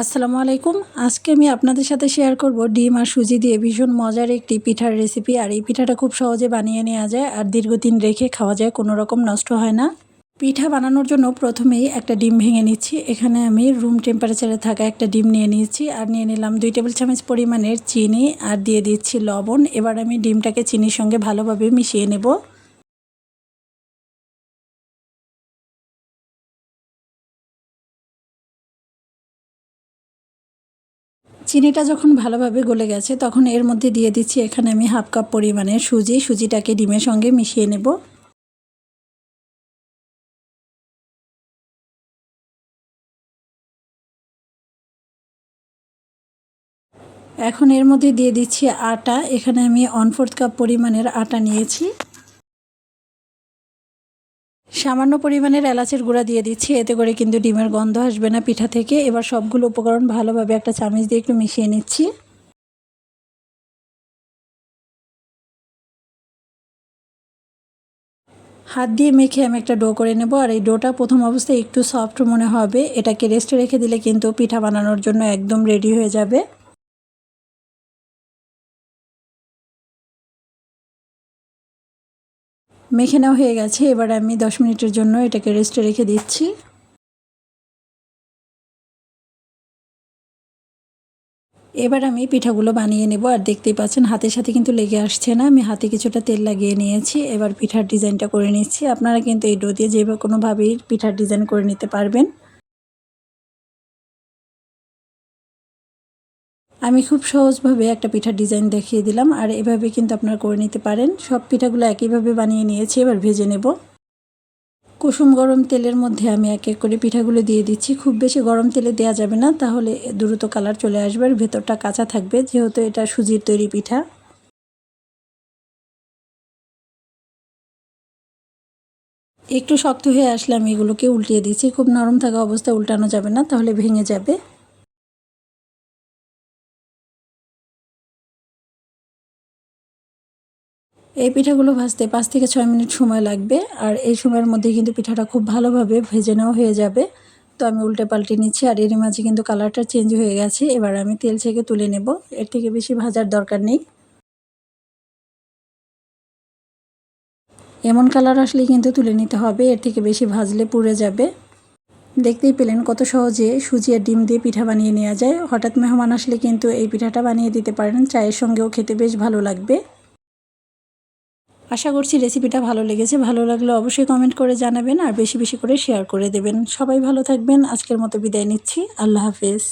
আসসালামু আলাইকুম। আজকে আমি আপনাদের সাথে শেয়ার করব ডিম আর সুজি দিয়ে ভীষণ মজার একটি পিঠার রেসিপি। আর এই পিঠাটা খুব সহজে বানিয়ে নেওয়া যায় আর দীর্ঘদিন রেখে খাওয়া যায়, কোনো রকম নষ্ট হয় না। পিঠা বানানোর জন্য প্রথমেই একটা ডিম ভেঙে নিচ্ছি। এখানে আমি রুম টেম্পারেচারে থাকা একটা ডিম নিয়ে নিয়েছি আর নিয়ে নিলাম 2 টেবিল চামচ পরিমাণের চিনি আর দিয়ে দিচ্ছি লবণ। এবার আমি ডিমটাকে চিনির সঙ্গে ভালোভাবে মিশিয়ে নেব। চিনিটা যখন ভালোভাবে গলে গেছে তখন এর মধ্যে দিয়ে দিচ্ছি এখানে আমি হাফ কাপ পরিমাণের সুজিটাকে ডিমের সঙ্গে মিশিয়ে নেব। এখন এর মধ্যে দিয়ে দিচ্ছি আটা। এখানে আমি 1/4 কাপ পরিমাণের আটা নিয়েছি। সামান্য পরিমাণের এলাচের গুঁড়া দিয়ে দিচ্ছি, এতে করে কিন্তু ডিমের গন্ধ আসবে না পিঠা থেকে। এবার সবগুলো উপকরণ ভালোভাবে একটা চামচ দিয়ে একটু মিশিয়ে নিচ্ছি। হাত দিয়ে মেখে আমি একটা ডো করে নেব। আর এই ডোটা প্রথম অবস্থায় একটু সফট মনে হবে, এটাকে রেস্টে রেখে দিলে কিন্তু পিঠা বানানোর জন্য একদম রেডি হয়ে যাবে। মেখে নেওয়া হয়ে গেছে। এবার আমি 10 মিনিটের জন্য এটাকে রেস্টে রেখে দিচ্ছি। এবার আমি পিঠাগুলো বানিয়ে নেব। আর দেখতেই পাচ্ছেন হাতের সাথে কিন্তু লেগে আসছে না। আমি হাতে কিছুটা তেল লাগিয়ে নিয়েছি। এবার পিঠার ডিজাইনটা করে নিচ্ছি। আপনারা কিন্তু এই ডো দিয়ে কোনোভাবেই পিঠার ডিজাইন করে নিতে পারবেন। আমি খুব সহজভাবে একটা পিঠার ডিজাইন দেখিয়ে দিলাম। আর এভাবে কিন্তু আপনারা করে নিতে পারেন। সব পিঠাগুলো একইভাবে বানিয়ে নিয়েছি। এবার ভেজে নেব। কুসুম গরম তেলের মধ্যে আমি এক এক করে পিঠাগুলো দিয়ে দিচ্ছি। খুব বেশি গরম তেলে দেওয়া যাবে না, তাহলে দ্রুত কালার চলে আসবে আর ভেতরটা কাঁচা থাকবে, যেহেতু এটা সুজির তৈরি পিঠা। একটু শক্ত হয়ে আসলে আমি এগুলোকে উল্টিয়ে দিচ্ছি। খুব নরম থাকা অবস্থায় উল্টানো যাবে না, তাহলে ভেঙে যাবে। এই পিঠাগুলো ভাজতে 5 থেকে 6 মিনিট সময় লাগবে। আর এই সময়ের মধ্যে কিন্তু পিঠাটা খুব ভালোভাবে ভেজে নেওয়া হয়ে যাবে। তো আমি উল্টে পাল্টে নিচ্ছি। আর এর মাঝে কিন্তু কালারটা চেঞ্জ হয়ে গেছে। এবার আমি তেল থেকে তুলে নেব। এর থেকে বেশি ভাজার দরকার নেই। এমন কালার আসলে কিন্তু তুলে নিতে হবে, এর থেকে বেশি ভাজলে পুড়ে যাবে। দেখতেই পেলেন কত সহজে সুজি আর ডিম দিয়ে পিঠা বানিয়ে নেওয়া যায়। হঠাৎ মেহমান আসলে কিন্তু এই পিঠাটা বানিয়ে দিতে পারেন, চায়ের সঙ্গেও খেতে বেশ ভালো লাগবে। আশা করছি রেসিপিটা ভালো লেগেছে। ভালো লাগলে অবশ্যই কমেন্ট করে জানাবেন আর বেশি বেশি করে শেয়ার করে দেবেন। সবাই ভালো থাকবেন। আজকের মতো বিদায় নিচ্ছি। আল্লাহ হাফেজ।